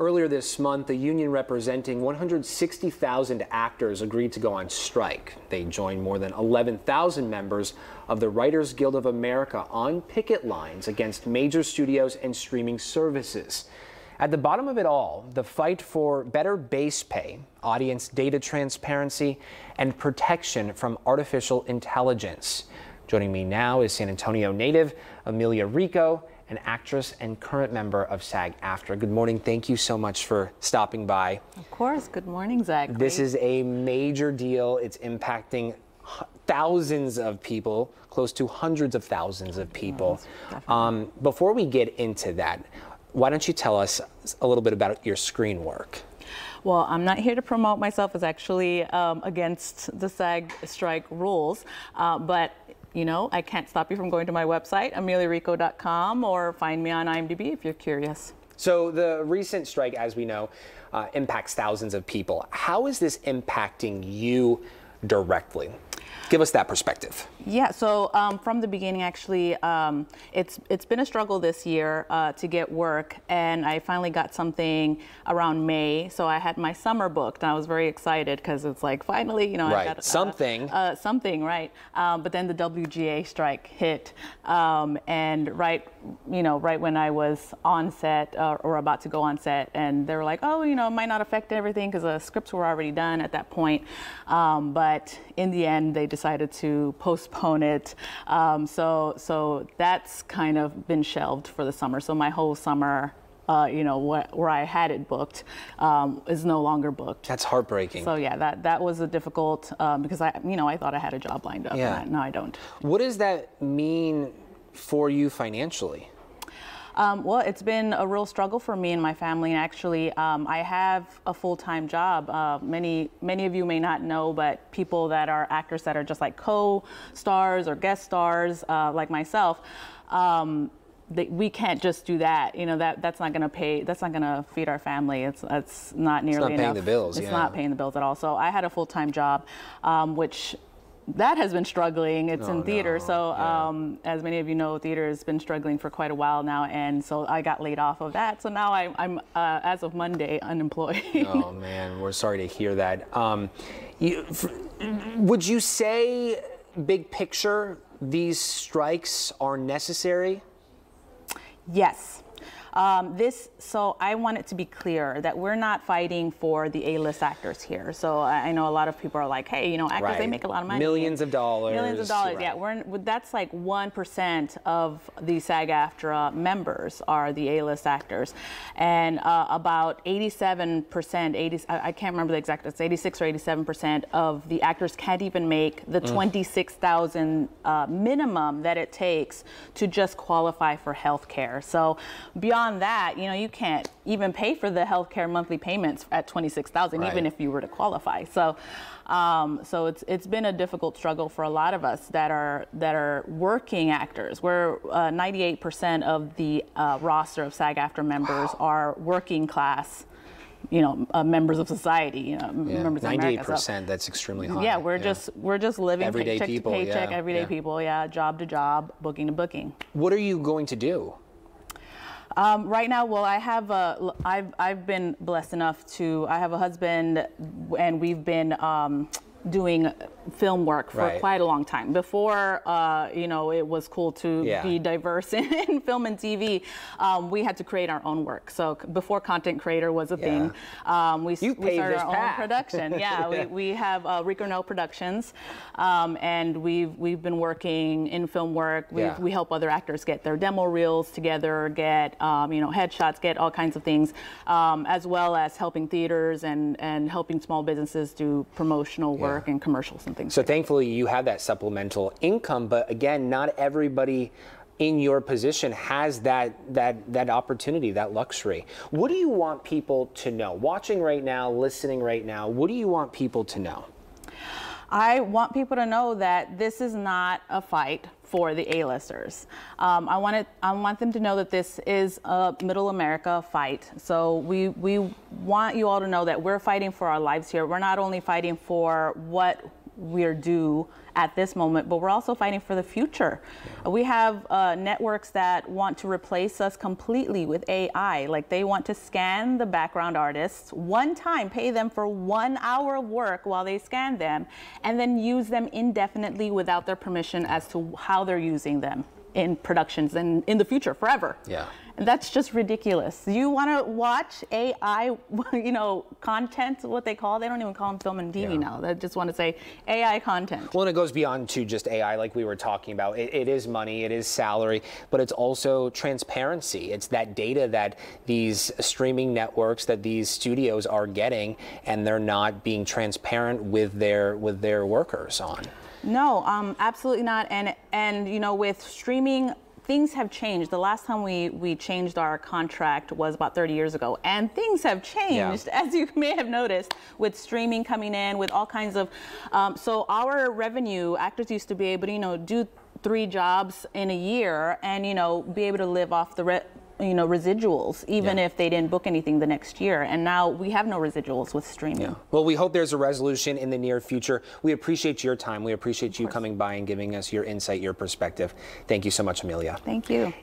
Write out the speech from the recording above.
Earlier this month, the union representing 160,000 actors agreed to go on strike. They joined more than 11,000 members of the Writers Guild of America on picket lines against major studios and streaming services. At the bottom of it all, the fight for better base pay, audience data transparency, and protection from artificial intelligence. Joining me now is San Antonio native Amelia Rico, an actress and current member of SAG-AFTRA. Good morning. Thank you so much for stopping by. Of course. Good morning, Zach. This is a major deal. It's impacting thousands of people, close to hundreds of thousands of people. Yes, before we get into that, why don't you tell us a little bit about your screen work? Well, I'm not here to promote myself as actually against the SAG strike rules, but you know, I can't stop you from going to my website, ameliarico.com, or find me on IMDb if you're curious. So the recent strike, as we know, impacts thousands of people. How is this impacting you directly? Give us that perspective. Yeah, so from the beginning, actually, it's been a struggle this year to get work, and I finally got something around May. So I had my summer booked, and I was very excited because it's like finally, you know, right. I got something, right? But then the WGA strike hit, and right when I was on set or about to go on set, and they were like, oh, you know, it might not affect everything because the scripts were already done at that point. But in the end, they decided to postpone it. So that's kind of been shelved for the summer. So my whole summer, you know, where I had it booked, is no longer booked. That's heartbreaking. So yeah, that was a difficult, because I thought I had a job lined up. Yeah. And now I don't. What does that mean for you financially? Well, it's been a real struggle for me and my family. And actually, I have a full-time job. Many of you may not know, but people that are actors that are just like co-stars or guest stars, like myself, we can't just do that. You know, that's not going to pay. That's not going to feed our family. It's not nearly enough. It's not paying the bills. It's not paying the bills at all. So I had a full-time job, which that has been struggling. It's in theater. No. So as many of you know, theater has been struggling for quite a while now. And so I got laid off of that. So now I'm as of Monday, unemployed. Oh, man, we're sorry to hear that. Would you say, big picture, these strikes are necessary? Yes. So I want it to be clear that we're not fighting for the A-list actors here. So I know a lot of people are like, hey, you know, actors, right. They make a lot of money. Millions of dollars. Millions of dollars, right. Yeah. That's like 1% of the SAG-AFTRA members are the A-list actors. And about 87%, I can't remember the exact, it's 86 or 87% of the actors can't even make the $26,000 minimum that it takes to just qualify for health care. So beyond that, you know, you can't even pay for the healthcare monthly payments at $26,000, right. Even if you were to qualify. So, so it's been a difficult struggle for a lot of us that are working actors. We're 98% of the roster of SAG-AFTRA members are working class, you know, members of society, you know, members of America. 98%, so, that's extremely high. Yeah, we're just living everyday paycheck people, to paycheck, everyday people, job to job, booking to booking. What are you going to do? Right now, well, I've been blessed enough I have a husband, and we've been doing film work for quite a long time. Before, you know, it was cool to be diverse in film and TV. We had to create our own work. So before content creator was a thing, we started our own production. We have Rico Productions, and we've been working in film work. We help other actors get their demo reels together, get you know, headshots, get all kinds of things, as well as helping theaters and helping small businesses do promotional work and commercials and things. So thankfully you have that supplemental income, but again, not everybody in your position has that opportunity, that luxury. What do you want people to know? Watching right now, listening right now, what do you want people to know? I want people to know that this is not a fight for the A-listers. I want them to know that this is a middle America fight. So we want you all to know that we're fighting for our lives here. We're not only fighting for what we're due at this moment, but we're also fighting for the future. We have networks that want to replace us completely with AI. Like, they want to scan the background artists one time, pay them for 1 hour of work while they scan them, and then use them indefinitely without their permission as to how they're using them in productions and in the future forever. Yeah. And that's just ridiculous. You want to watch AI, content, what they call, they don't even call them film and TV now. They just want to say AI content. Well, and it goes beyond to just AI, like we were talking about. It is money, it is salary, but it's also transparency. It's that data that these streaming networks, that these studios are getting, and they're not being transparent with their workers on. No, absolutely not. And with streaming, things have changed. The last time we changed our contract was about 30 years ago, and things have changed, as you may have noticed, with streaming coming in, with all kinds of. So our revenue, actors used to be able to, do 3 jobs in a year, and be able to live off the residuals, even if they didn't book anything the next year. And now we have no residuals with streaming. Yeah. Well, we hope there's a resolution in the near future. We appreciate your time. We appreciate you coming by and giving us your insight, your perspective. Thank you so much, Amelia. Thank you.